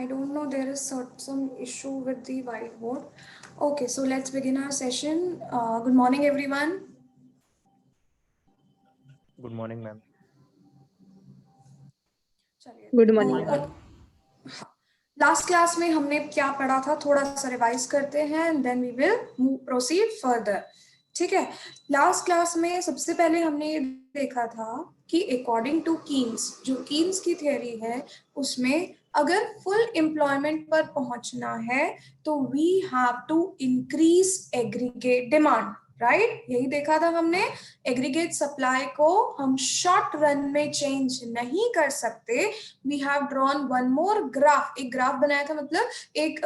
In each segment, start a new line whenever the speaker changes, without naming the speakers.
I don't know, there is some issue with the whiteboard. Okay, so let's begin our session. Good morning, everyone.
Good morning, ma'am.
Good morning ma'am.
Last class में हमने क्या पढ़ा था, थोड़ा सा revise करते हैं and then we will proceed further. ठीक है, लास्ट क्लास में सबसे पहले हमने ये देखा था कि अकॉर्डिंग टू कीन्स, जो कीन्स की थ्योरी है उसमें अगर फुल एम्प्लॉयमेंट पर पहुंचना है तो we have to increase aggregate demand, right? यही देखा था हमने। एग्रीगेट सप्लाई को हम शॉर्ट रन में चेंज नहीं कर सकते। We have drawn one more graph, एक ग्राफ बनाया था, मतलब एक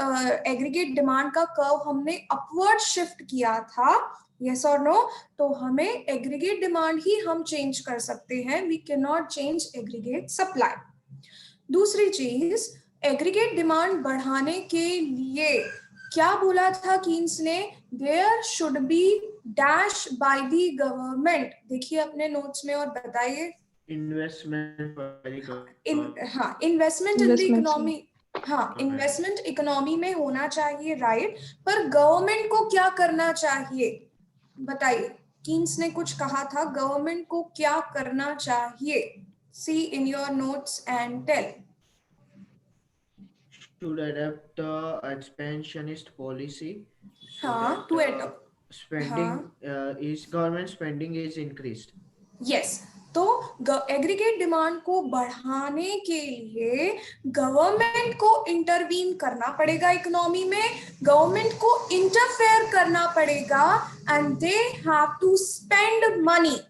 एग्रीगेट डिमांड का कर्व हमने अपवर्ड शिफ्ट किया था, यस और नो? तो हमें एग्रीगेट डिमांड ही हम चेंज कर सकते हैं, we can not change aggregate supply. दूसरी चीज, एग्रीगेट डिमांड बढ़ाने के लिए क्या बोला था कीन्स ने? There should be dash by the government. देखिए अपने नोट्स में और बताइए।
Investment
investment in the economy. हाँ, इन्वेस्टमेंट इकोनॉमी में होना चाहिए, राइट? पर गवर्नमेंट को क्या करना चाहिए बताइए। कीन्स ने कुछ कहा था, गवर्नमेंट को क्या करना चाहिए? See in your notes and tell.
should adopt expansionist policy.
हाँ, to adopt
spending is government spending is increased.
Yes, तो एग्रीगेट डिमांड को बढ़ाने के लिए गवर्नमेंट को इंटरवीन करना पड़ेगा इकोनॉमी में, गवर्नमेंट को इंटरफेयर करना पड़ेगा and they have to spend money.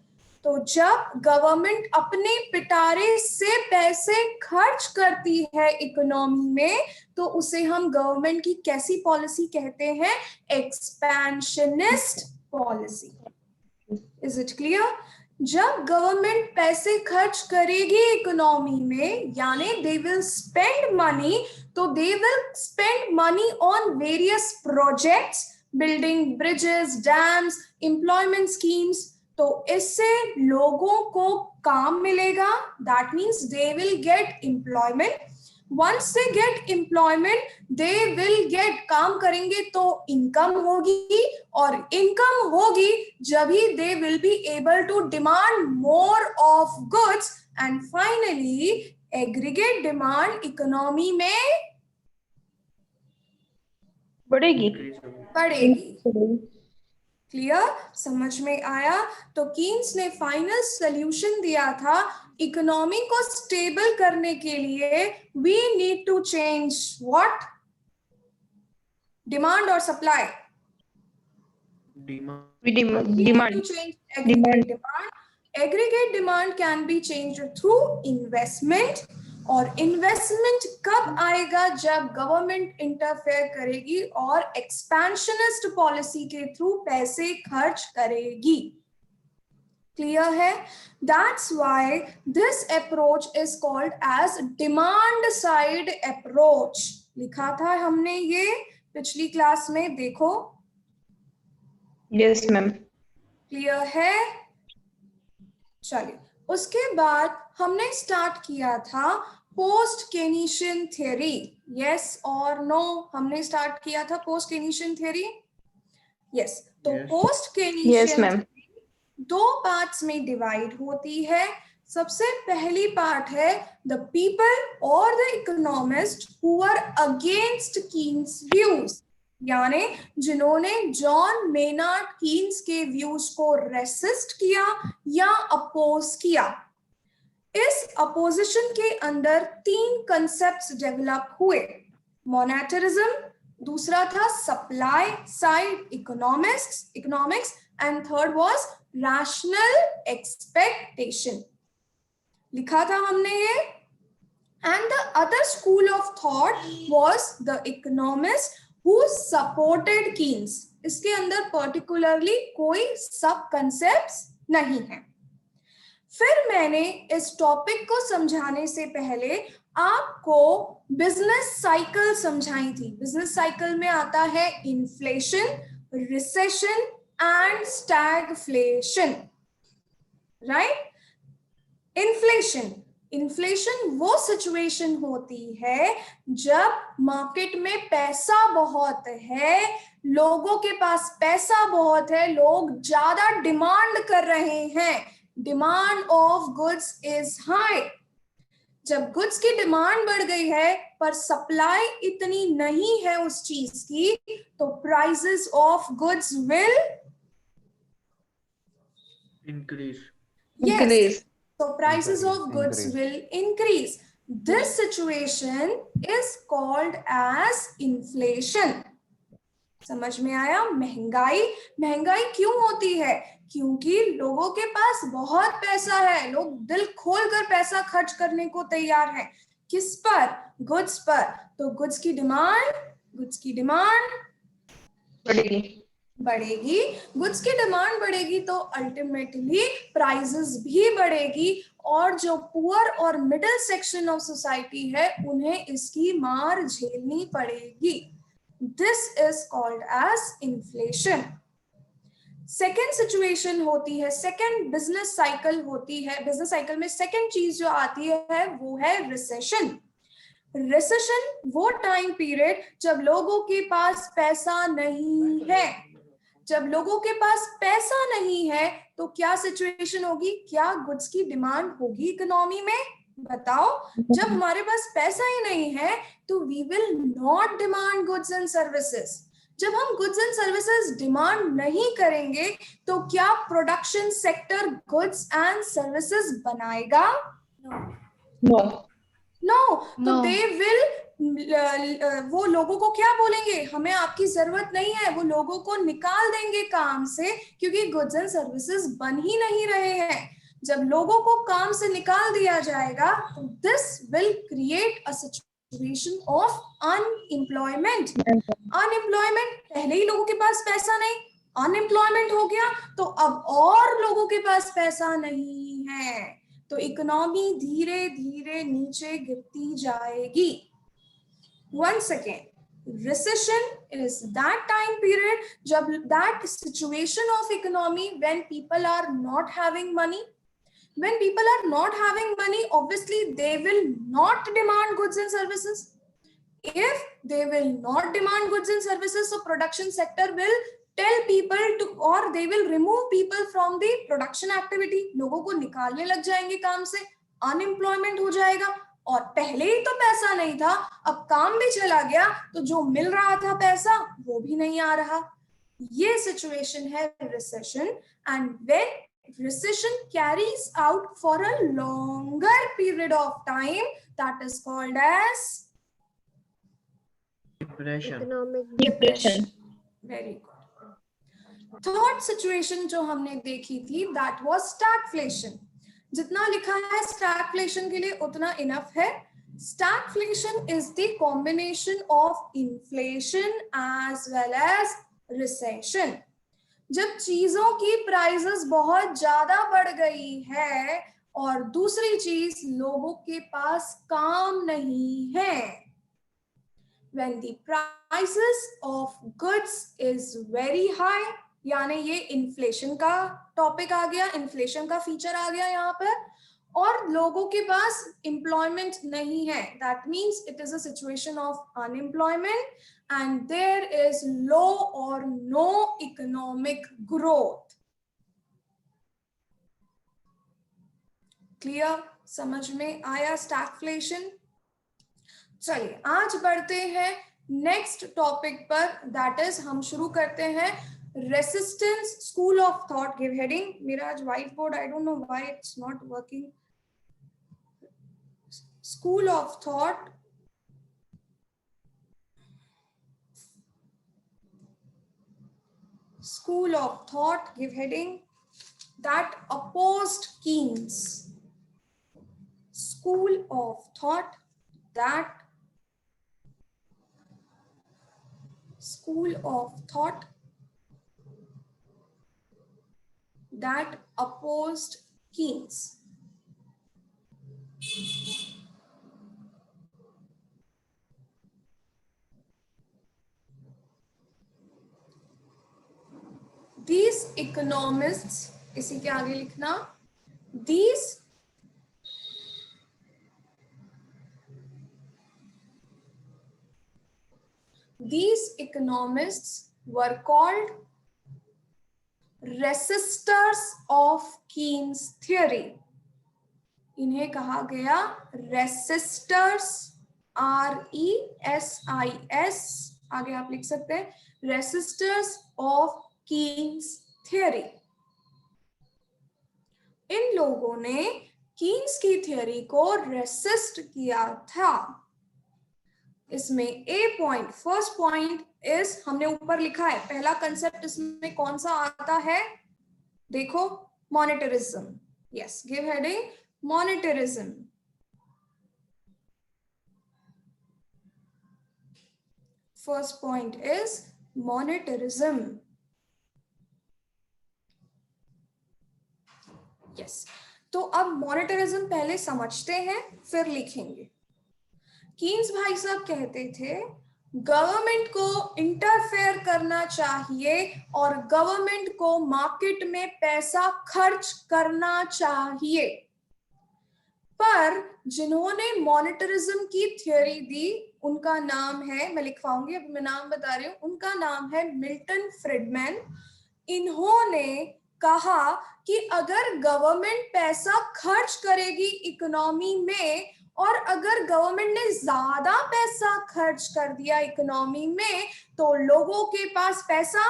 तो जब गवर्नमेंट अपने पिटारे से पैसे खर्च करती है इकोनॉमी में तो उसे हम गवर्नमेंट की कैसी पॉलिसी कहते हैं? Expansionist policy. Is it clear? जब गवर्नमेंट पैसे खर्च करेगी इकोनॉमी में, यानी दे विल स्पेंड मनी, तो they will spend money on various projects, building bridges, dams, employment schemes. तो इससे लोगों को काम मिलेगा, that means they will get employment. Once they get employment, they will get, काम करेंगे तो इनकम होगी, और इनकम होगी जब ही they will be able to demand more of goods, and finally aggregate demand economy में
बढ़ेगी।
क्लियर? समझ में आया? तो कीन्स ने फाइनल सॉल्यूशन दिया था, इकोनॉमी को स्टेबल करने के लिए we need to change what? Demand और supply?
Demand.
Aggregate demand can be changed through investment, और इन्वेस्टमेंट कब आएगा? जब गवर्नमेंट इंटरफेयर करेगी और एक्सपेंशनिस्ट पॉलिसी के थ्रू पैसे खर्च करेगी। क्लियर है? That's why this approach is called as demand side approach. लिखा था हमने ये पिछली क्लास में, देखो।
Yes ma'am.
क्लियर है? चलिए, उसके बाद हमने स्टार्ट किया था पोस्ट केनीशियन थ्योरी। यस और नो? हमने स्टार्ट किया था पोस्ट केनीशियन थ्योरी। यस, तो पोस्ट केनीशियन दो पार्ट्स में डिवाइड होती है। सबसे पहली पार्ट है द पीपल और the economist who are against Keynes views, यानी जिन्होंने जॉन मेनार्ड कीन्स के व्यूज को रेसिस्ट किया या अपोज किया। इस अपोजिशन के अंदर तीन कंसेप्ट्स डेवलप हुए, मोनेटरिज्म, दूसरा था supply side economics and third was rational expectation. लिखा था हमने ये। And the other school of thought was the economist who supported Keynes. इसके अंदर पर्टिकुलरली कोई सब कंसेप्ट्स नहीं है। फिर मैंने इस टॉपिक को समझाने से पहले आपको बिजनेस साइकिल समझाई थी। बिजनेस साइकिल में आता है inflation, recession and stagflation, right? Inflation, inflation वो सिचुएशन होती है जब मार्केट में पैसा बहुत है, लोगों के पास पैसा बहुत है, लोग ज्यादा डिमांड कर रहे हैं, demand of goods is high. जब गुड्स की डिमांड बढ़ गई है पर सप्लाई इतनी नहीं है उस चीज की, तो prices of goods will
Increase.
Increase.
So prices of goods
Increase.
will increase. This situation is called as inflation. समझ में आया? महंगाई, महंगाई क्यों होती है? क्योंकि लोगों के पास बहुत पैसा है, लोग दिल खोलकर पैसा खर्च करने को तैयार हैं। किस पर? गुड्स पर। तो गुड्स की डिमांड बढ़ेगी, गुड्स की डिमांड बढ़ेगी तो अल्टीमेटली प्राइसेस भी बढ़ेगी, और जो पुअर और मिडिल सेक्शन ऑफ सोसाइटी है उन्हें इसकी मार झेलनी पड़ेगी। This is called as inflation. Second situation होती है, सेकेंड बिजनेस साइकिल होती है। बिजनेस साइकिल में सेकेंड चीज जो आती है वो है रिसेशन। रिसेशन वो टाइम पीरियड जब लोगों के पास पैसा नहीं है। जब लोगों के पास पैसा नहीं है तो क्या सिचुएशन होगी? क्या गुड्स की डिमांड होगी इकोनॉमी में? बताओ। जब हमारे पास पैसा ही नहीं है तो we will not demand goods and services. जब हम गुड्स एंड सर्विसेज डिमांड नहीं करेंगे तो क्या production sector goods and services बनाएगा? नो। तो दे विल, वो लोगों को क्या बोलेंगे? हमें आपकी जरूरत नहीं है। वो लोगों को निकाल देंगे काम से, क्योंकि गुड्स एंड सर्विसेज बन ही नहीं रहे हैं। जब लोगों को काम से निकाल दिया जाएगा तो this will create a situation of unemployment. Unemployment, पहले ही लोगों के पास पैसा नहीं, अनएम्प्लॉयमेंट हो गया तो अब और लोगों के पास पैसा नहीं है, तो इकोनॉमी धीरे धीरे नीचे गिरती जाएगी। Once again, recession is that time period, jab that situation of economy when people are not having money. When people are not having money, obviously they will not demand goods and services. If they will not demand goods and services, so production sector will tell people to, or they will remove people from the production activity. लोगों को निकालने लग जाएंगे काम से, unemployment हो जाएगा। और पहले ही तो पैसा नहीं था, अब काम भी चला गया तो जो मिल रहा था पैसा वो भी नहीं आ रहा। ये सिचुएशन है recession. And when recession carries out for a longer period of time, that is called as
Depression.
Very good. Third situation जो हमने देखी थी दैट वाज स्टैगफ्लेशन। जितना लिखा है स्टैगफ्लेशन के लिए उतना इनफ है। Stagflation is the combination of inflation as well as recession. जब चीजों की प्राइसेस बहुत ज्यादा बढ़ गई है और दूसरी चीज लोगों के पास काम नहीं है। When the prices of goods is very high, यानी ये इन्फ्लेशन का टॉपिक आ गया, इन्फ्लेशन का फीचर आ गया यहाँ पर, और लोगों के पास एम्प्लॉयमेंट नहीं है, that means it is a situation of unemployment and there is low और नो इकोनॉमिक ग्रोथ। क्लियर? समझ में आया स्टैगफ्लेशन? चलिए आज बढ़ते हैं नेक्स्ट टॉपिक पर, दैट इज हम शुरू करते हैं resistance school of thought. Give heading. मेरा आज white board, I don't know why it's not working. School of thought, school of thought, give heading, that opposed Keynes। School of thought that school of thought that opposed Keynes. These economists, इसी के आगे लिखना, these these economists were called resistors of Keynes theory. इन्हें कहा गया resistors, RESIS, आगे आप लिख सकते हैं, resistors of Keynes theory. इन लोगों ने कीन्स की थ्योरी को रेसिस्ट किया था. इसमें ए पॉइंट, फर्स्ट पॉइंट इज, हमने ऊपर लिखा है, पहला कंसेप्ट इसमें कौन सा आता है, देखो, monetarism. Yes, give heading monetarism. First point is monetarism. Yes, तो अब मॉनेटरिज्म पहले समझते हैं फिर लिखेंगे. कीन्स भाई साहब कहते थे गवर्नमेंट को इंटरफेयर करना चाहिए और गवर्नमेंट को मार्केट में पैसा खर्च करना चाहिए. पर जिन्होंने मॉनेटरिज्म की थ्योरी दी उनका नाम है, मैं लिखवाऊंगी, अब मैं नाम बता रही हूँ, उनका नाम है मिल्टन फ्रीडमैन. इन्होंने कहा कि अगर गवर्नमेंट पैसा खर्च करेगी इकोनॉमी में और अगर गवर्नमेंट ने ज्यादा पैसा खर्च कर दिया इकोनॉमी में तो लोगों के पास पैसा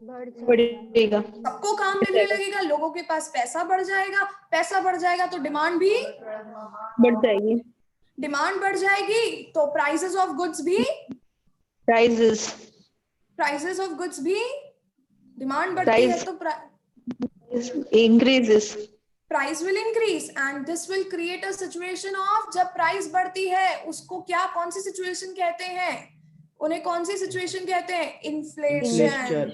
बढ़ेगा,
सबको काम मिलने लगेगा, लोगों के पास पैसा बढ़ जाएगा, पैसा बढ़ जाएगा तो डिमांड भी
बढ़ जाएगी,
डिमांड बढ़ जाएगी तो प्राइसेस ऑफ गुड्स भी, प्राइसेस ऑफ गुड्स भी, डिमांड बढ़ती है तो
increases,
price will increase and this will create a situation of, जब प्राइस बढ़ती है उसको क्या, कौन सी सिचुएशन कहते हैं, उन्हें कौन सी सिचुएशन कहते हैं, इन्फ्लेशन.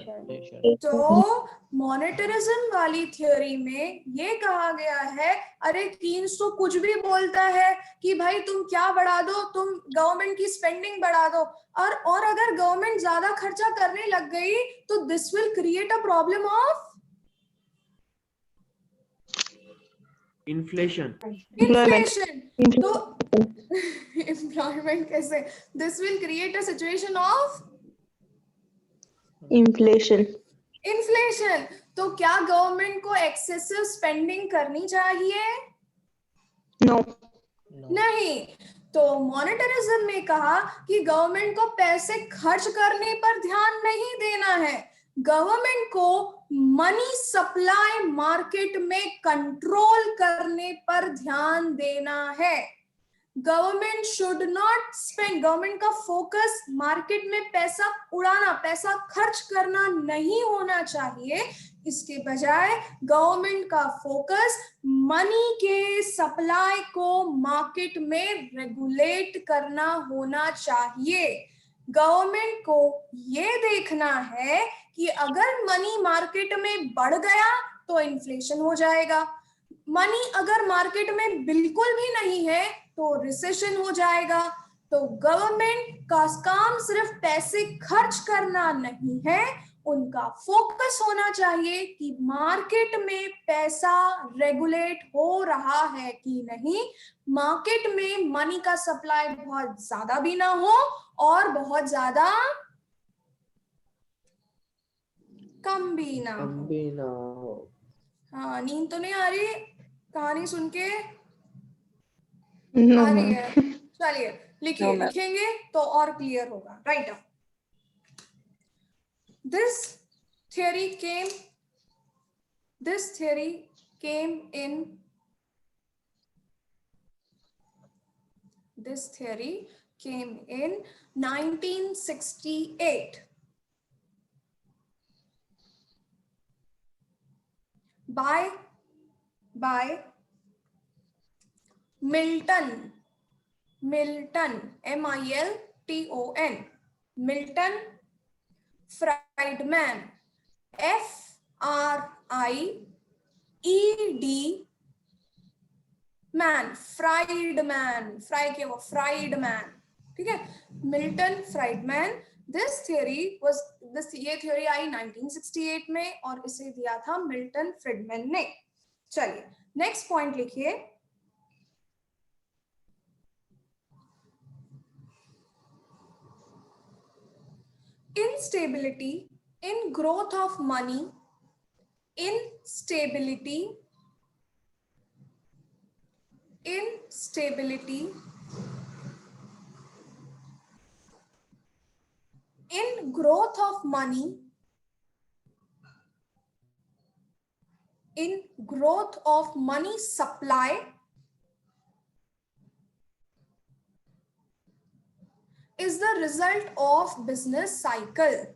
तो मॉनेटरिज्म वाली थ्योरी में ये कहा गया है, अरे कीन्स तो कुछ भी बोलता है कि भाई तुम क्या बढ़ा दो, तुम गवर्नमेंट की स्पेंडिंग बढ़ा दो, और अगर गवर्नमेंट ज्यादा खर्चा करने लग गई तो this will create a problem of
inflation.
तो एम्प्लॉयमेंट कैसे, this will create a situation of
inflation.
तो क्या गवर्नमेंट को एक्सेसिव स्पेंडिंग करनी चाहिए?
नो,
नहीं. तो मॉनेटरिज्म ने कहा कि गवर्नमेंट को पैसे खर्च करने पर ध्यान नहीं देना है, गवर्नमेंट को मनी सप्लाई मार्केट में कंट्रोल करने पर ध्यान देना है. Government should not spend, government का फोकस मार्केट में पैसा उड़ाना, पैसा खर्च करना नहीं होना चाहिए. इसके बजाय गवर्नमेंट का फोकस मनी के सप्लाई को मार्केट में रेगुलेट करना होना चाहिए. गवर्नमेंट को ये देखना है कि अगर मनी मार्केट में बढ़ गया तो इन्फ्लेशन हो जाएगा, मनी अगर मार्केट में बिल्कुल भी नहीं है तो रिसेशन हो जाएगा. तो गवर्नमेंट का काम सिर्फ पैसे खर्च करना नहीं है, उनका फोकस होना चाहिए कि मार्केट में पैसा रेगुलेट हो रहा है कि नहीं, मार्केट में मनी का सप्लाई बहुत ज्यादा भी ना हो और बहुत ज्यादा कम भी ना हो. हाँ, नींद तो नहीं आ रही कहानी सुन के?
नो
आ रही है. चलिए लिखिए, लिखेंगे तो और क्लियर होगा. Write down. This theory came in 1968 by Milton, M-I-L-T-O-N, Milton Friedman, F-R-I-E-D man, Friedman, fry क्या वो, फ्राइडमैन. ठीक है, मिल्टन फ्राइडमैन. ये थ्योरी आई 1968 में और इसे दिया था मिल्टन फ्रीडमैन ने. चलिए नेक्स्ट पॉइंट लिखिए. instability in growth of money, instability in growth of money, in growth of money supply is the result of business cycle.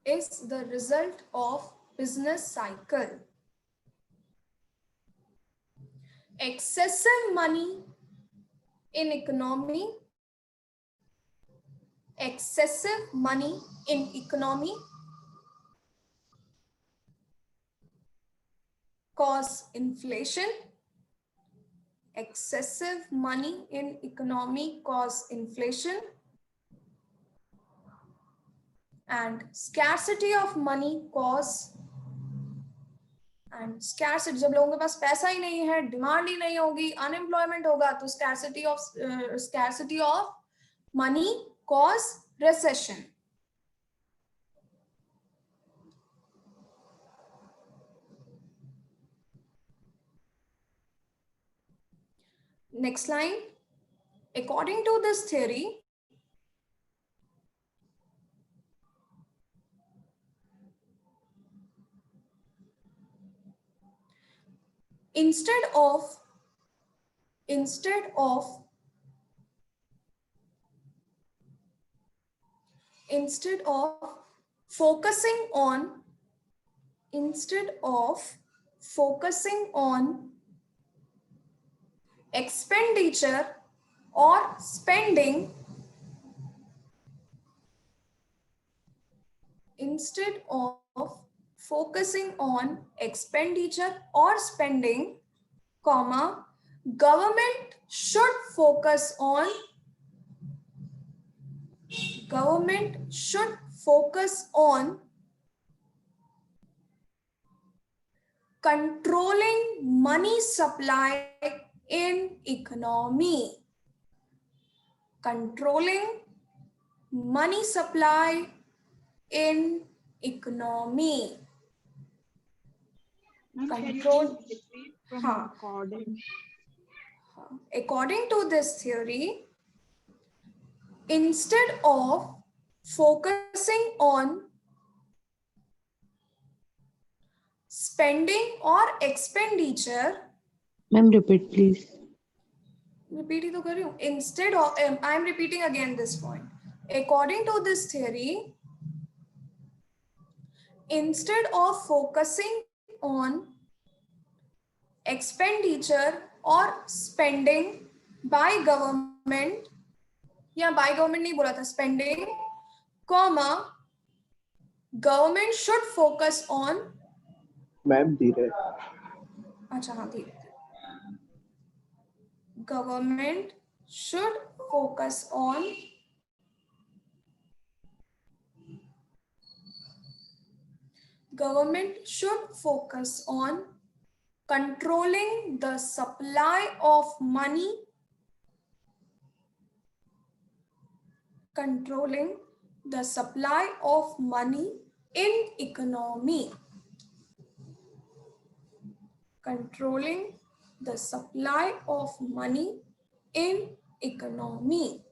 Is the result of business cycle. Excessive money in economy, excessive money in economy cause inflation. Excessive money in economy cause inflation. And scarcity of money cause, and scarcity, जब लोगों के पास पैसा ही नहीं है, demand ही नहीं होगी, unemployment होगा, तो scarcity of money cause recession. Next line. According to this theory, instead of focusing on expenditure or spending, instead of focusing on expenditure or spending, comma, government should focus on controlling money supply in economy. Controlling money supply in economy. Control. According to this theory, instead of focusing on spending or expenditure,
Ma'am, repeat please.
Repeat ही तो कर रही हूँ. Instead of, I am repeating again this point. According to this theory, instead of focusing on expenditure or spending by government, या by government नहीं बोला था, spending, comma, government should focus on.
Ma'am धीरे.
अच्छा हाँ धीरे. Government should focus on controlling the supply of money, in economy. Controlling the supply of money in economy.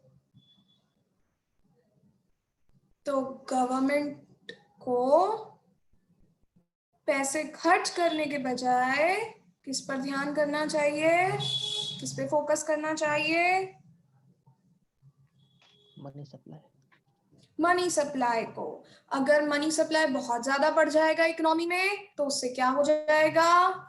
तो government को पैसे खर्च करने के बजाय किस पर ध्यान करना चाहिए, किस पे फोकस करना चाहिए? मनी सप्लाई को. अगर मनी सप्लाई बहुत ज्यादा बढ़ जाएगा इकोनॉमी में तो उससे क्या हो जाएगा?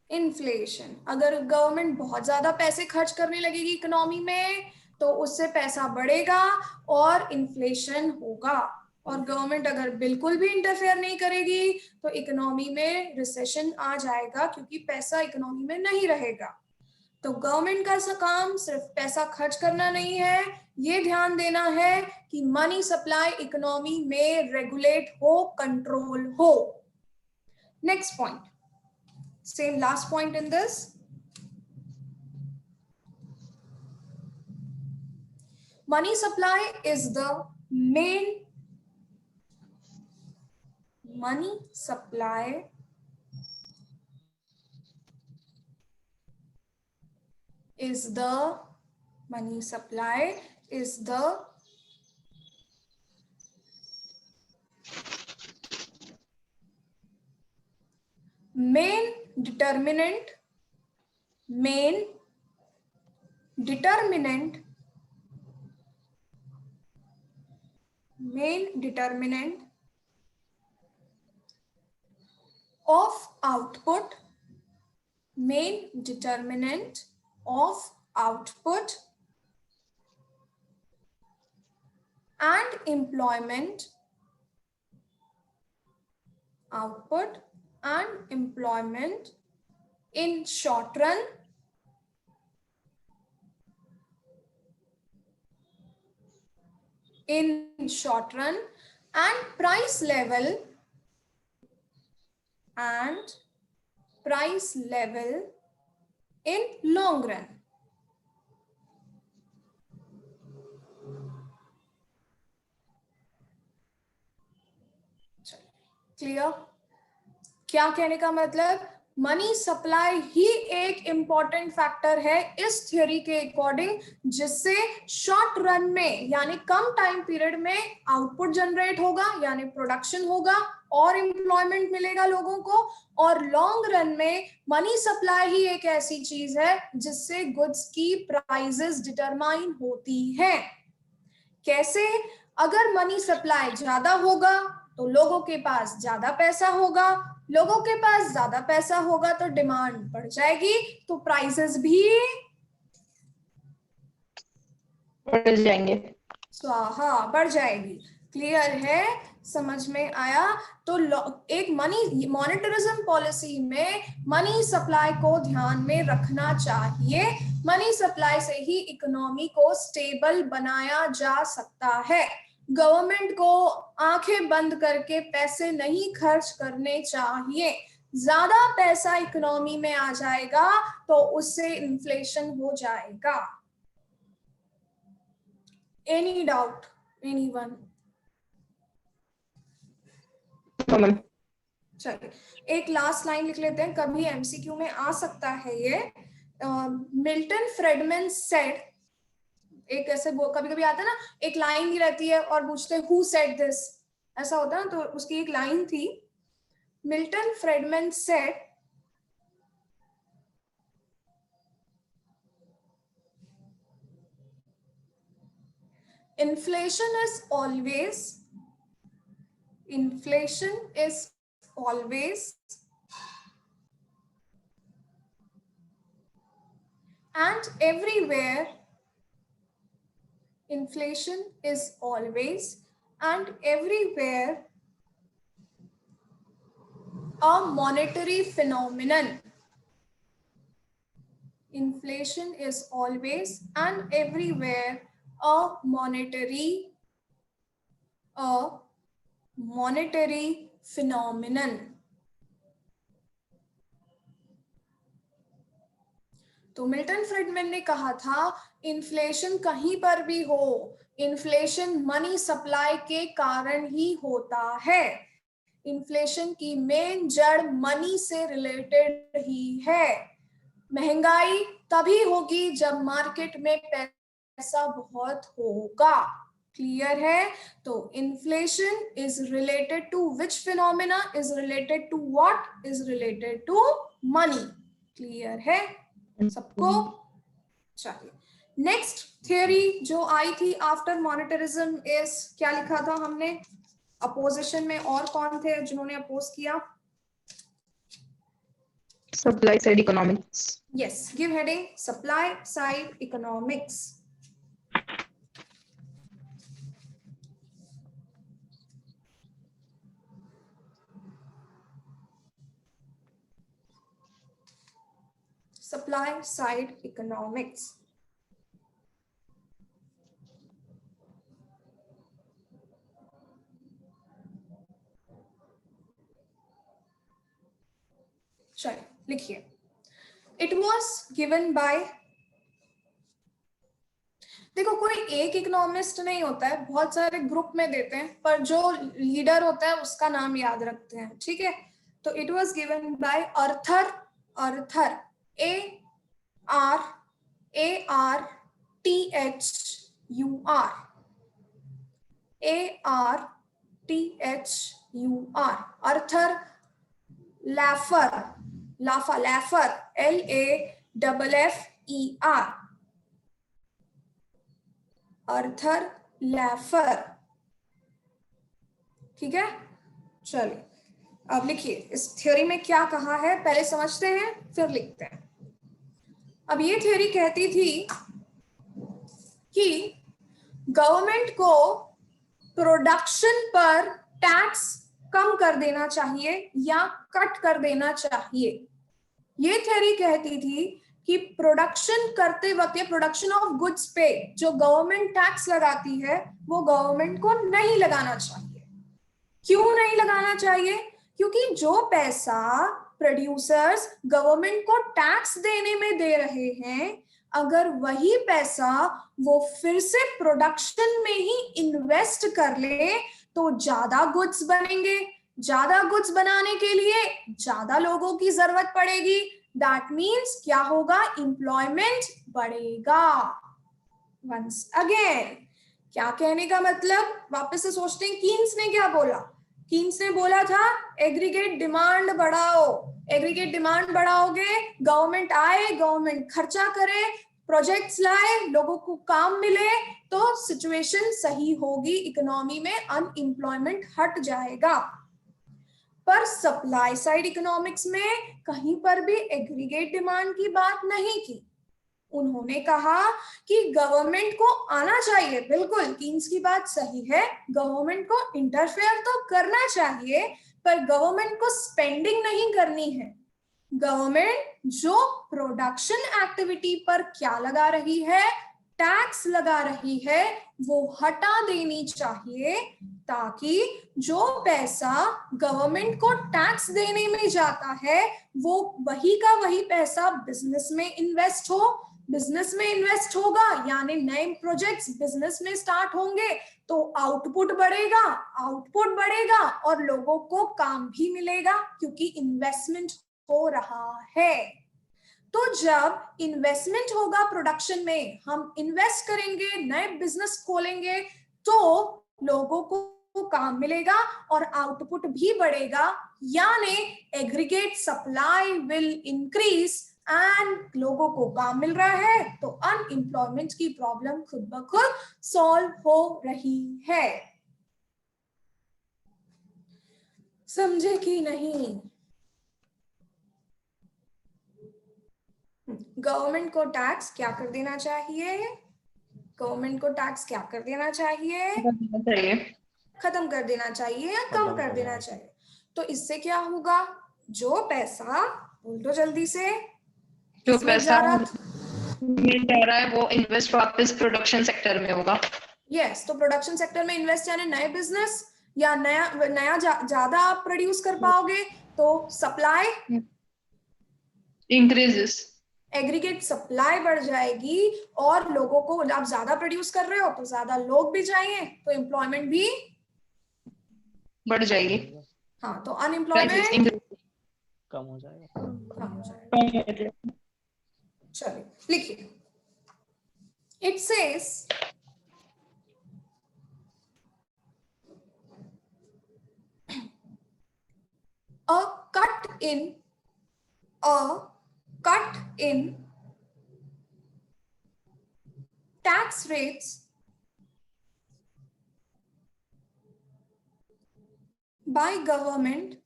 इन्फ्लेशन. अगर गवर्नमेंट बहुत ज्यादा पैसे खर्च करने लगेगी इकोनॉमी में तो उससे पैसा बढ़ेगा और इन्फ्लेशन होगा. और गवर्नमेंट अगर बिल्कुल भी इंटरफेयर नहीं करेगी तो इकोनॉमी में रिसेशन आ जाएगा क्योंकि पैसा इकोनॉमी में नहीं रहेगा. तो गवर्नमेंट का काम सिर्फ पैसा खर्च करना नहीं है, ये ध्यान देना है कि मनी सप्लाई इकोनॉमी में रेगुलेट हो, कंट्रोल हो. Next point, same last point in this. money supply is the main money supply is the money supply is the main determinant of output and employment in short run and price level in long run. Clear? क्या कहने का मतलब, money supply ही एक important factor है इस theory के according, जिससे short run में यानी कम टाइम पीरियड में आउटपुट जनरेट होगा यानी प्रोडक्शन होगा और एम्प्लॉयमेंट मिलेगा लोगों को, और लॉन्ग रन में मनी सप्लाई ही एक ऐसी चीज है जिससे गुड्स की प्राइसेस डिटरमाइन होती है। कैसे? अगर मनी सप्लाई ज्यादा होगा तो लोगों के पास ज्यादा पैसा होगा, लोगों के पास ज्यादा पैसा होगा तो डिमांड बढ़ जाएगी, तो प्राइसेस भी
बढ़ जाएंगे।
स्वाहा बढ़ जाएगी। क्लियर है? समझ में आया? तो एक मॉनेटरिज्म पॉलिसी में मनी सप्लाई को ध्यान में रखना चाहिए। मनी सप्लाई से ही इकोनॉमी को स्टेबल बनाया जा सकता है। गवर्नमेंट को आंखें बंद करके पैसे नहीं खर्च करने चाहिए। ज्यादा पैसा इकोनॉमी में आ जाएगा तो उससे इन्फ्लेशन हो जाएगा। Any doubt? एनीवन? चलिए एक लास्ट लाइन लिख लेते हैं, कभी एमसीक्यू में आ सकता है ये। मिल्टन फ्रेडमैन सेड, एक ऐसे कभी कभी आता है ना, एक लाइन ही रहती है और पूछते हैं हु सेड दिस, ऐसा होता है ना, तो उसकी एक लाइन थी, Milton Friedmann said, inflation is always and everywhere, inflation is always and everywhere a monetary phenomenon. Inflation is always and everywhere a monetary phenomenon. तो मिल्टन फ्रीडमैन ने कहा था इन्फ्लेशन कहीं पर भी हो, इन्फ्लेशन मनी सप्लाई के कारण ही होता है। इन्फ्लेशन की मेन जड़ मनी से रिलेटेड ही है। महंगाई तभी होगी जब मार्केट में पैसा बहुत होगा। क्लियर है? तो inflation is related to which phenomena? Is related to what? Is related to money. Clear है सबको? चलिए नेक्स्ट थ्योरी जो आई थी आफ्टर मॉनेटरिज्म इज, क्या लिखा था हमने? अपोजिशन में और कौन थे जिन्होंने अपोज किया?
Supply side economics.
Yes, give heading supply side economics. Supply side economics. चलिए लिखिए। It was given by देखो कोई एक इकोनॉमिस्ट नहीं होता है, बहुत सारे ग्रुप में देते हैं, पर जो लीडर होता है उसका नाम याद रखते हैं, ठीक है। तो it was given by Arthur, Arthur ARTHUR, ARTHUR, Arthur Laffer, Laffer Laffer LAFFER, अर्थर लैफर, ठीक है। चलिए अब लिखिए इस थ्योरी में क्या कहा है, पहले समझते हैं फिर लिखते हैं। अब ये थ्योरी कहती थी कि गवर्नमेंट को प्रोडक्शन पर टैक्स कम कर देना चाहिए या कट कर देना चाहिए। ये थ्योरी कहती थी कि प्रोडक्शन करते वक्त, प्रोडक्शन ऑफ गुड्स पे जो गवर्नमेंट टैक्स लगाती है वो गवर्नमेंट को नहीं लगाना चाहिए। क्यों नहीं लगाना चाहिए? क्योंकि जो पैसा प्रोड्यूसर्स गवर्नमेंट को टैक्स देने में दे रहे हैं, अगर वही पैसा वो फिर से प्रोडक्शन में ही इन्वेस्ट कर ले तो ज्यादा गुड्स बनेंगे। ज्यादा गुड्स बनाने के लिए ज्यादा लोगों की जरूरत पड़ेगी। दैट मीन्स क्या होगा? एम्प्लॉयमेंट बढ़ेगा। वंस अगेन, क्या कहने का मतलब, वापस से सोचते हैं कीन्स ने क्या बोला। कीन्स ने बोला था एग्रीगेट डिमांड बढ़ाओ, एग्रीगेट डिमांड बढ़ाओगे, गवर्नमेंट आए, गवर्नमेंट खर्चा करे, प्रोजेक्ट्स लाए, लोगों को काम मिले तो सिचुएशन सही होगी, इकोनॉमी में अनएम्प्लॉयमेंट हट जाएगा। पर सप्लाई साइड इकोनॉमिक्स में कहीं पर भी एग्रीगेट डिमांड की बात नहीं की। उन्होंने कहा कि गवर्नमेंट को आना चाहिए, बिल्कुल कीन्स की बात सही है, गवर्नमेंट को इंटरफेयर तो करना चाहिए, पर गवर्नमेंट को स्पेंडिंग नहीं करनी है। गवर्नमेंट जो प्रोडक्शन एक्टिविटी पर क्या लगा रही है, टैक्स लगा रही है, वो हटा देनी चाहिए, ताकि जो पैसा गवर्नमेंट को टैक्स देने में जाता है वो वही का वही पैसा बिजनेस में इन्वेस्ट हो। बिजनेस में इन्वेस्ट होगा यानी नए प्रोजेक्ट्स बिजनेस में स्टार्ट होंगे तो आउटपुट बढ़ेगा, आउटपुट बढ़ेगा और लोगों को काम भी मिलेगा क्योंकि इन्वेस्टमेंट हो रहा है। तो जब इन्वेस्टमेंट होगा प्रोडक्शन में, हम इन्वेस्ट करेंगे, नए बिजनेस खोलेंगे तो लोगों को काम मिलेगा और आउटपुट भी बढ़ेगा, यानी aggregate supply will increase and लोगों को काम मिल रहा है तो अनएम्प्लॉयमेंट की प्रॉब्लम खुद ब खुद सॉल्व हो रही है। समझे कि नहीं? गवर्नमेंट को टैक्स क्या कर देना चाहिए? गवर्नमेंट को टैक्स क्या कर देना चाहिए? खत्म कर देना चाहिए या कम कर देना चाहिए। तो इससे क्या होगा? जो पैसा, बोल दो जल्दी से,
जो पैसा मिल रहा है वो इन्वेस्ट वापस प्रोडक्शन सेक्टर में होगा।
यस, तो प्रोडक्शन सेक्टर में इन्वेस्ट यानी नए बिजनेस या नया ज्यादा आप प्रोड्यूस कर पाओगे तो सप्लाई
इंक्रीजेस,
एग्रीगेट सप्लाई बढ़ जाएगी और लोगों को, आप ज्यादा प्रोड्यूस कर रहे हो तो ज्यादा लोग भी चाहिए तो एम्प्लॉयमेंट भी
बढ़ जाएगी।
हाँ, तो अनएम्प्लॉयमेंट
कम हो जाएगा।
कम हो जाएगा। चलिए लिखिए, it says a cut in tax rates by government,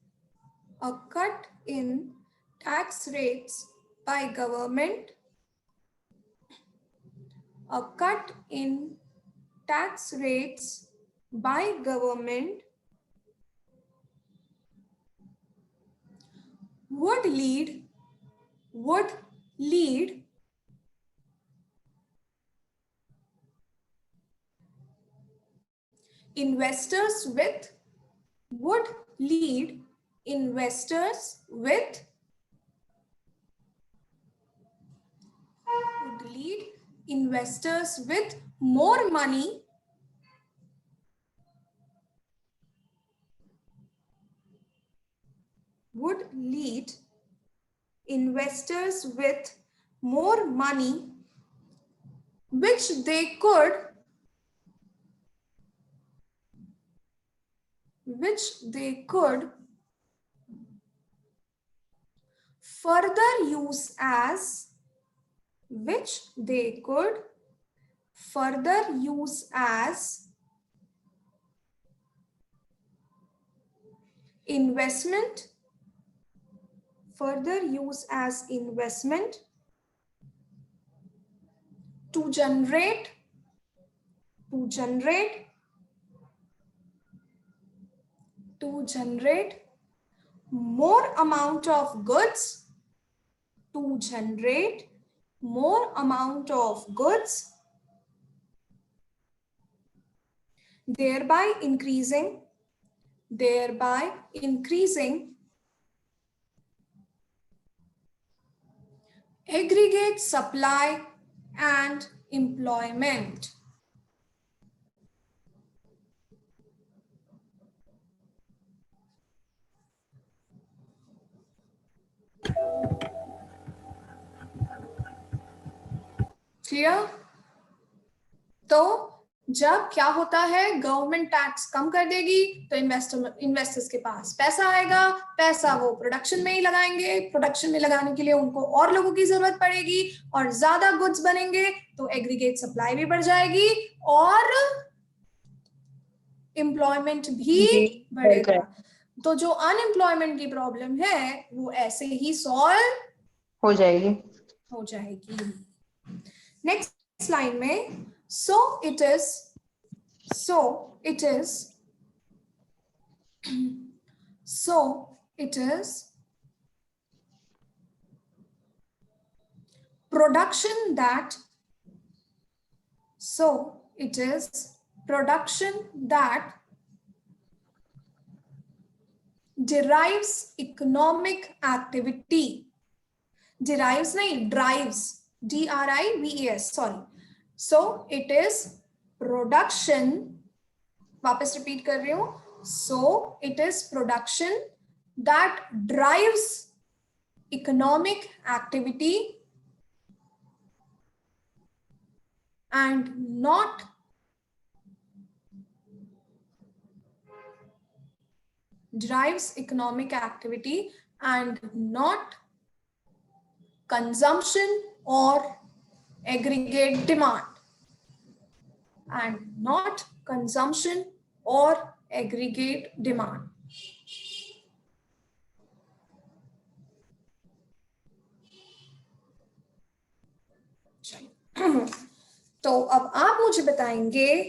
a cut in tax rates by government, a cut in tax rates by government would lead investors with more money would lead investors with more money which they could further use as investment to generate more amount of goods, thereby increasing aggregate supply and employment. Clear? तो जब क्या होता है, government tax कम कर देगी तो investors के पास पैसा आएगा, पैसा वो प्रोडक्शन में ही लगाएंगे, प्रोडक्शन में लगाने के लिए उनको और लोगों की जरूरत पड़ेगी और ज्यादा गुड्स बनेंगे तो एग्रीगेट सप्लाई भी बढ़ जाएगी और एम्प्लॉयमेंट भी बढ़ेगा। तो जो अनएम्प्लॉयमेंट की प्रॉब्लम है वो ऐसे ही सॉल्व
हो जाएगी।
नेक्स्ट लाइन में so it is production that derives economic activity, derives नहीं drives, DRIVES, sorry. So it is production, वापस रिपीट कर रही हूं, so it is production that drives economic activity and not consumption or aggregate demand. तो अब आप मुझे बताएंगे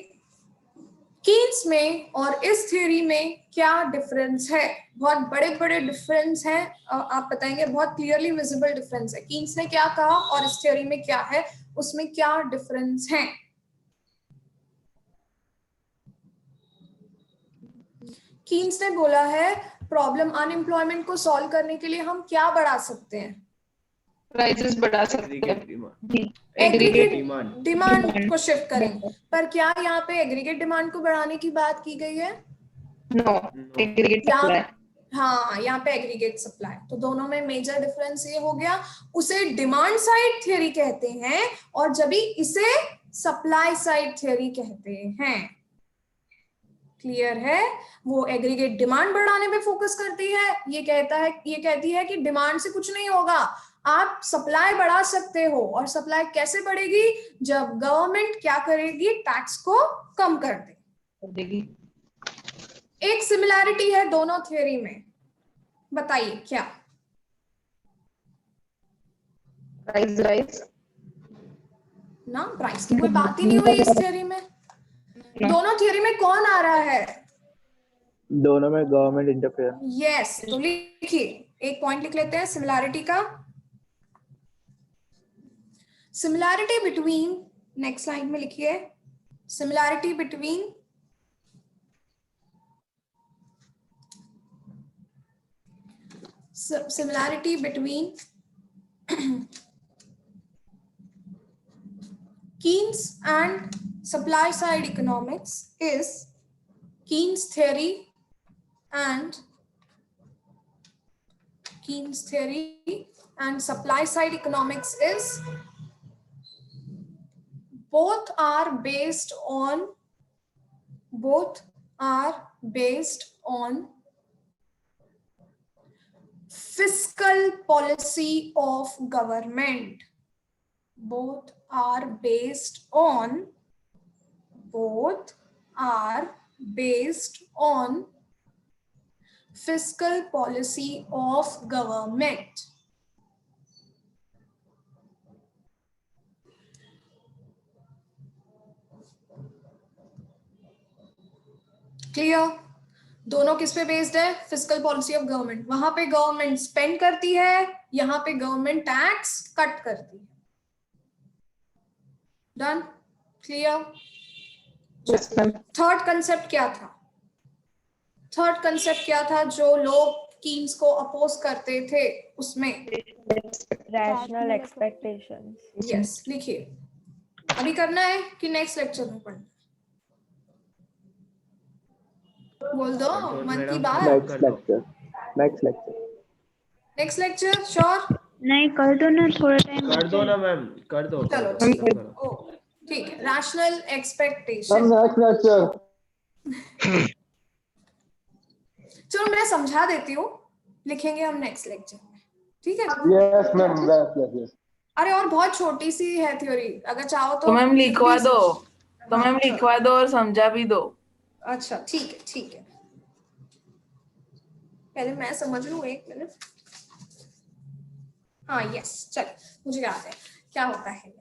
कीन्स में और इस थ्योरी में क्या डिफरेंस है। बहुत बड़े बड़े डिफरेंस हैं, आप बताएंगे, बहुत क्लियरली विजिबल डिफरेंस है। कीन्स ने क्या कहा और इस थ्योरी में क्या है, उसमें क्या डिफरेंस है। कीन्स ने बोला है प्रॉब्लम अनएम्प्लॉयमेंट को सॉल्व करने के लिए हम क्या बढ़ा सकते हैं,
प्राइसेस बढ़ा सकते हैं,
एग्रीगेट डिमांड को शिफ्ट करेंगे। पर क्या यहाँ पे एग्रीगेट डिमांड को बढ़ाने की बात की गई है?
No, aggregate supply.
हाँ, यहाँ पे एग्रीगेट सप्लाई। तो दोनों में मेजर डिफरेंस ये हो गया, उसे डिमांड साइड थ्योरी कहते हैं और जब इसे सप्लाई साइड थ्योरी कहते हैं। क्लियर है? वो एग्रीगेट डिमांड बढ़ाने पे फोकस करती है, ये कहती है कि डिमांड से कुछ नहीं होगा, आप सप्लाई बढ़ा सकते हो। और सप्लाई कैसे बढ़ेगी? जब गवर्नमेंट क्या करेगी, टैक्स को कम कर देगी। एक सिमिलैरिटी है दोनों थ्योरी में, बताइए क्या?
प्राइस राइज
ना, प्राइस की कोई बात ही नहीं हुई इस थ्योरी में। दोनों थ्योरी में कौन आ रहा है?
दोनों में गवर्नमेंट इंटरफेयर।
यस, तो लिखिए, एक पॉइंट लिख लेते हैं सिमिलैरिटी का। सिमिलैरिटी बिटवीन, नेक्स्ट लाइन में लिखिए, similarity between Keynes and supply side economics is Keynes theory and supply side economics is both are based on fiscal policy of government. Both are based on fiscal policy of government. Clear? दोनों किस पे based है? Fiscal policy of government. वहां पे government spend करती है, यहाँ पे गवर्नमेंट टैक्स कट करती है. डन? क्लियर? थर्ड कंसेप्ट क्या था जो लोग कीन्स को अपोज करते थे उसमें?
Rational expectations.
यस, लिखिए. अभी करना है कि नेक्स्ट लेक्चर में पढ़ना? बोल दो मन की बात. Next lecture sure?
नहीं, कर दो ना, थोड़ा टाइम
कर दो ना मैम, कर दो.
चलो ठीक है. Rational expectation. चलो मैं समझा देती हूँ, लिखेंगे हम नेक्स्ट लेक्चर में. ठीक है?
Yes ma'am.
अरे और बहुत छोटी सी है थ्योरी, अगर चाहो तो
मैम लिखवा दो. तो मैम लिखवा दो और समझा भी दो.
अच्छा ठीक है. पहले मैं समझ लूं, एक मिनट. हाँ यस, चल मुझे याद है क्या होता है.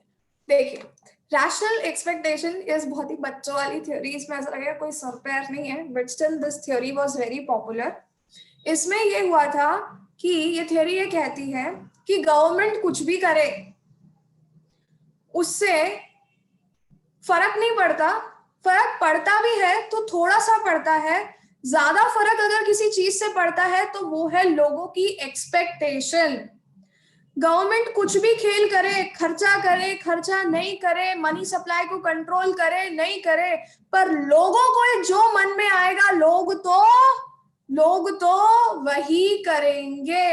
देखिए, रैशनल एक्सपेक्टेशन इज बहुत ही बच्चों वाली थ्योरी. इसमें ऐसा लगेगा कोई सर पैर नहीं है, but still this theory was very popular. इसमें ये हुआ था कि ये थ्योरी ये कहती है कि गवर्नमेंट कुछ भी करे उससे फर्क नहीं पड़ता. फर्क पड़ता भी है तो थोड़ा सा पड़ता है. ज्यादा फर्क अगर किसी चीज से पड़ता है तो वो है लोगों की एक्सपेक्टेशन. गवर्नमेंट कुछ भी खेल करे, खर्चा नहीं करे, मनी सप्लाई को कंट्रोल करे नहीं करे, पर लोगों को जो मन में आएगा लोग तो वही करेंगे.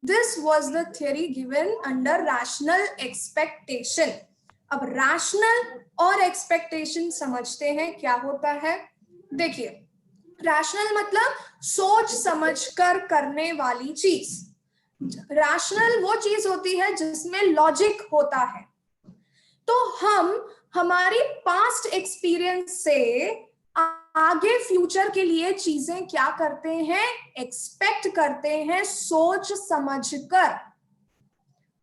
This was the theory given under rational expectation. अब रैशनल और एक्सपेक्टेशन समझते हैं क्या होता है. देखिए, रैशनल मतलब सोच समझकर करने वाली चीज. रैशनल वो चीज होती है जिसमें लॉजिक होता है. तो हम हमारी पास्ट एक्सपीरियंस से आगे फ्यूचर के लिए चीजें क्या करते हैं? एक्सपेक्ट करते हैं सोच समझकर.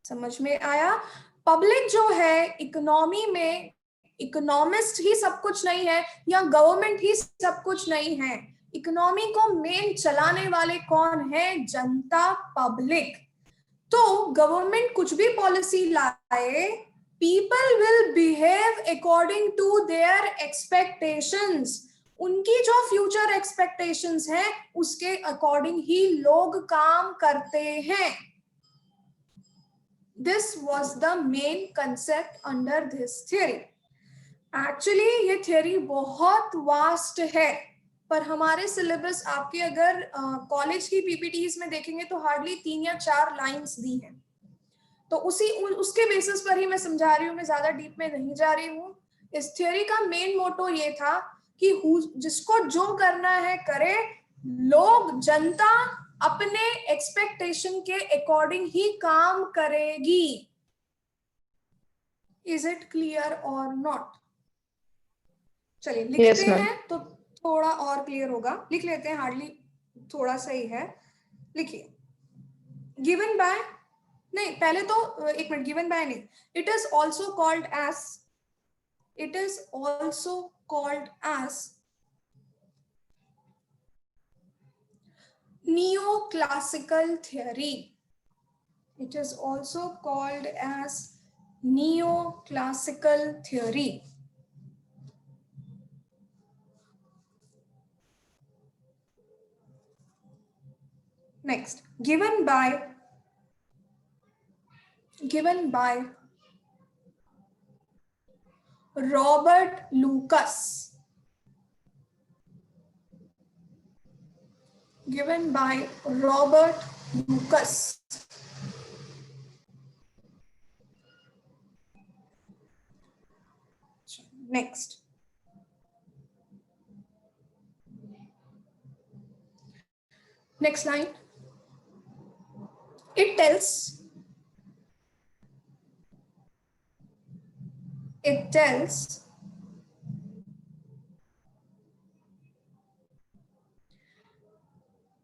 समझ में आया? पब्लिक जो है इकोनॉमी में, इकोनॉमिस्ट ही सब कुछ नहीं है या गवर्नमेंट ही सब कुछ नहीं है. इकोनॉमी को मेन चलाने वाले कौन है? जनता, पब्लिक. तो गवर्नमेंट कुछ भी पॉलिसी लाए, people will behave according to their expectations. उनकी जो फ्यूचर एक्सपेक्टेशंस हैं उसके अकॉर्डिंग ही लोग काम करते हैं. This was the main concept under this theory. Actually ये theory बहुत वास्ट है, पर हमारे सिलेबस आपके अगर कॉलेज की पीपीटीज में देखेंगे तो हार्डली 3 या 4 लाइंस दी हैं. तो उसके बेसिस पर ही मैं समझा रही हूँ, मैं ज्यादा डीप में नहीं जा रही हूँ. इस थ्योरी का मेन मोटो ये था कि जिसको जो करना है करे, लोग, जनता अपने एक्सपेक्टेशन के अकॉर्डिंग ही काम करेगी. इज इट क्लियर और नॉट? चलिए लिखते हैं तो थोड़ा और क्लियर होगा. लिख लेते हैं, हार्डली थोड़ा सा ही है. लिखिए, गिवन बाय, नहीं पहले तो एक मिनट, गिवन बाय नहीं, it is also called as neoclassical theory. It is also called as neoclassical theory. Next, given by Robert Lucas. Given by Robert Lucas. Next. Next line. It tells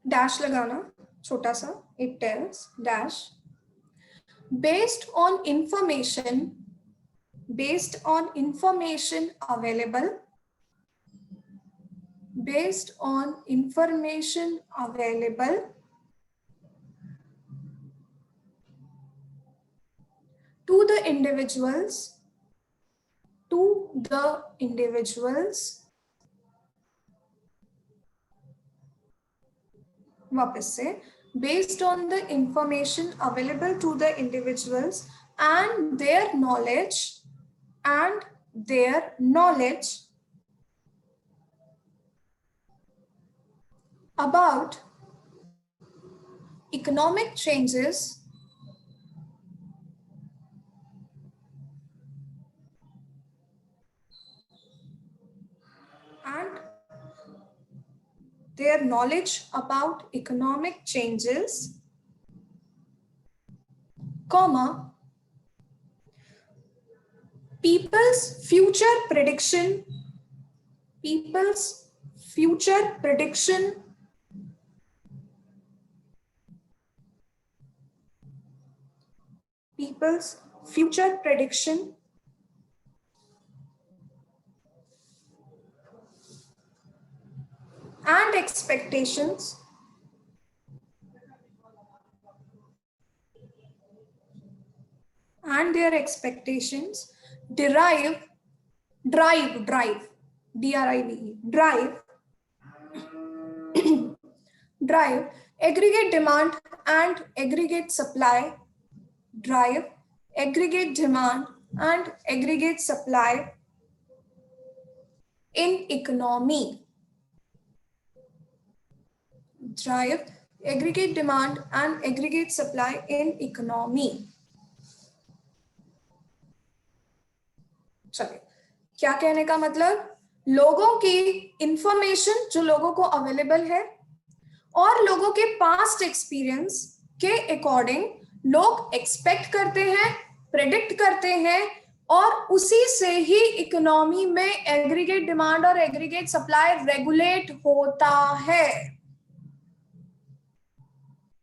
dash लगाना छोटा सा, it tells dash based on information available to the individuals वापस से based on the information available to the individuals and their knowledge about economic changes comma, people's future prediction and expectations drive aggregate demand and aggregate supply in economy. Drive aggregate demand and aggregate supply in economy. चलिए, क्या कहने का मतलब, लोगों की information जो लोगों को अवेलेबल है और लोगों के पास्ट एक्सपीरियंस के अकॉर्डिंग लोग एक्सपेक्ट करते हैं, प्रेडिक्ट करते हैं और उसी से ही इकोनॉमी में एग्रीगेट डिमांड और एग्रीगेट सप्लाई रेगुलेट होता है.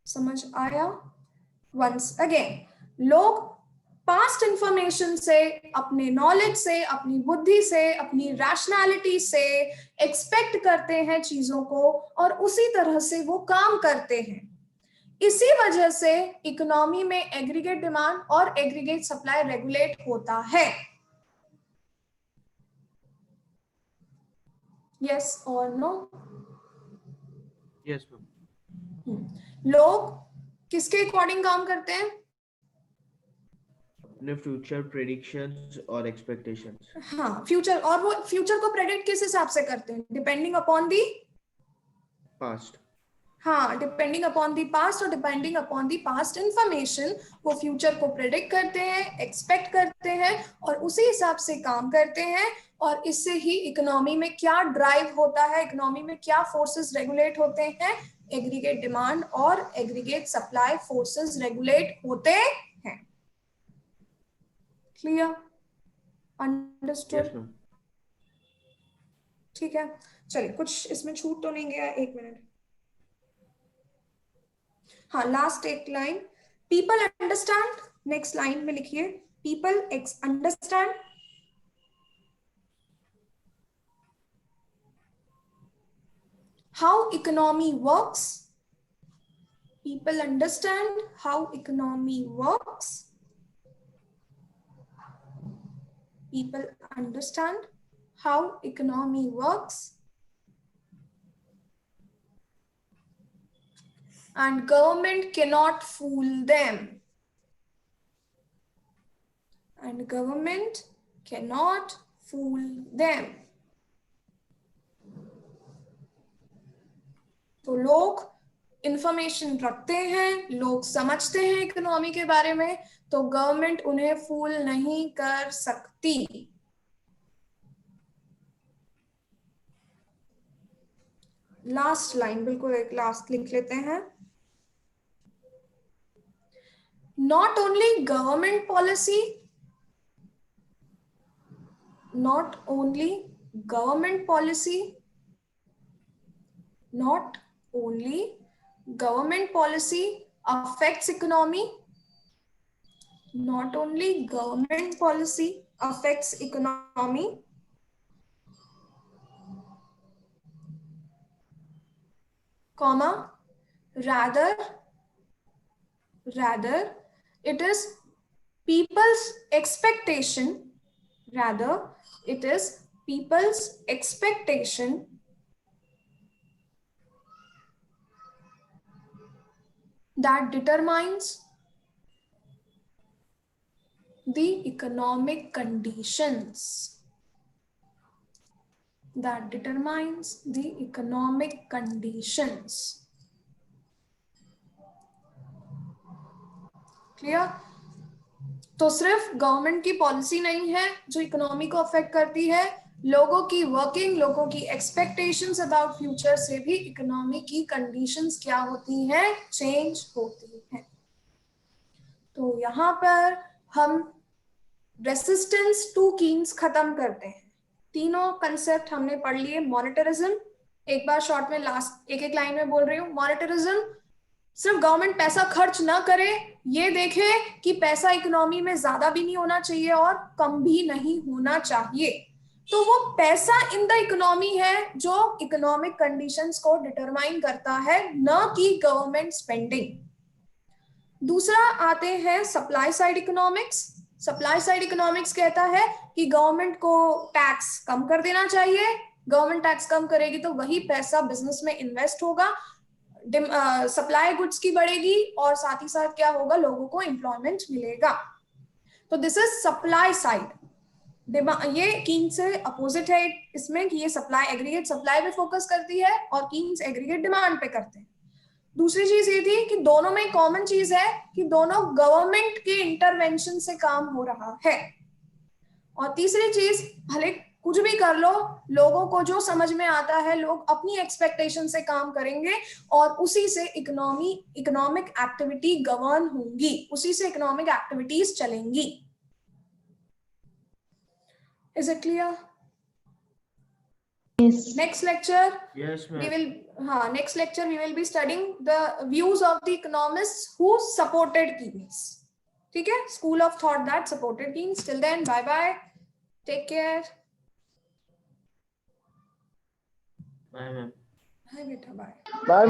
समझ आया? वंस अगेन, लोग पास्ट इंफॉर्मेशन से, अपने नॉलेज से, अपनी बुद्धि से, अपनी रैशनैलिटी से एक्सपेक्ट करते हैं चीजों को और उसी तरह से वो काम करते हैं. इसी वजह से इकोनॉमी में एग्रीगेट डिमांड और एग्रीगेट सप्लाई रेगुलेट होता है. यस और नो?
Yes ma'am.
लोग किसके अकॉर्डिंग काम करते हैं?
अपने फ्यूचर प्रेडिक्शंस और एक्सपेक्टेशंस.
हाँ, फ्यूचर, और वो फ्यूचर को प्रेडिक्ट किस हिसाब से करते हैं? Depending upon the
past.
हाँ, डिपेंडिंग अपॉन दी पास्ट और depending upon the past information वो फ्यूचर को प्रेडिक्ट करते हैं, एक्सपेक्ट करते हैं और उसी हिसाब से काम करते हैं. और इससे ही इकोनॉमी में क्या ड्राइव होता है, इकोनॉमी में क्या फोर्सेस रेगुलेट होते हैं? एग्रीगेट डिमांड और एग्रीगेट सप्लाई फोर्सेस रेगुलेट होते हैं. क्लियर? अंडरस्टूड? ठीक है, चलिए, कुछ इसमें छूट तो नहीं गया? एक मिनट. हाँ, लास्ट एक line, people understand. Next line में लिखिए, people understand how economy works. People understand how economy works. People understand how economy works. And government cannot fool them. And government cannot fool them. तो लोग information रखते हैं, लोग समझते हैं economy के बारे में, तो गवर्नमेंट उन्हें फूल नहीं कर सकती. लास्ट लाइन, बिल्कुल एक लास्ट लिख लेते हैं. Not only government policy, not only government policy, not only government policy affects economy, not only government policy affects economy, comma, rather it is people's expectation, rather it is people's expectation that determines the economic conditions, that determines the economic conditions. Clear? तो सिर्फ government की policy नहीं है जो economy को affect करती है, लोगों की वर्किंग, लोगों की एक्सपेक्टेशंस अबाउट फ्यूचर से भी इकोनॉमी की कंडीशंस क्या होती हैं, चेंज होती हैं. तो यहाँ पर हम रेसिस्टेंस टू कीन्स खत्म करते हैं. तीनों कंसेप्ट हमने पढ़ लिए. मॉनेटरिज्म, एक बार शॉर्ट में लास्ट एक लाइन में बोल रही हूँ. मॉनेटरिज्म सिर्फ गवर्नमेंट पैसा खर्च ना करे, ये देखे कि पैसा इकोनॉमी में ज्यादा भी नहीं होना चाहिए और कम भी नहीं होना चाहिए. तो वो पैसा इन द इकोनॉमी है जो इकोनॉमिक कंडीशंस को डिटरमाइन करता है, न कि गवर्नमेंट स्पेंडिंग. दूसरा आते हैं supply side economics. Supply side economics कहता है कि गवर्नमेंट को टैक्स कम कर देना चाहिए. गवर्नमेंट टैक्स कम करेगी तो वही पैसा बिजनेस में इन्वेस्ट होगा, सप्लाई गुड्स की बढ़ेगी और साथ ही साथ क्या होगा, लोगों को एम्प्लॉयमेंट मिलेगा. तो दिस इज सप्लाई साइड. ये कीन से अपोजिट है इसमें कि ये सप्लाई, एग्रीगेट सप्लाई पे फोकस करती है और कीन्स एग्रीगेट डिमांड पे करते हैं. दूसरी चीज ये थी कि दोनों में कॉमन चीज है कि दोनों गवर्नमेंट के इंटरवेंशन से काम हो रहा है. और तीसरी चीज, भले कुछ भी कर लो, लोगों को जो समझ में आता है, लोग अपनी एक्सपेक्टेशन से काम करेंगे और उसी से इकोनॉमिक एक्टिविटी गवर्न होंगी, उसी से इकोनॉमिक एक्टिविटीज चलेंगी. Is it clear? Next lecture,
Yes,
we
ma'am.
will, next lecture we will be studying the views of the economists who supported Keynes. ठीक है? School of thought that supported Keynes. Till then, bye bye. Take care.
Bye, ma'am.
Bye, beta, bye.
Bye.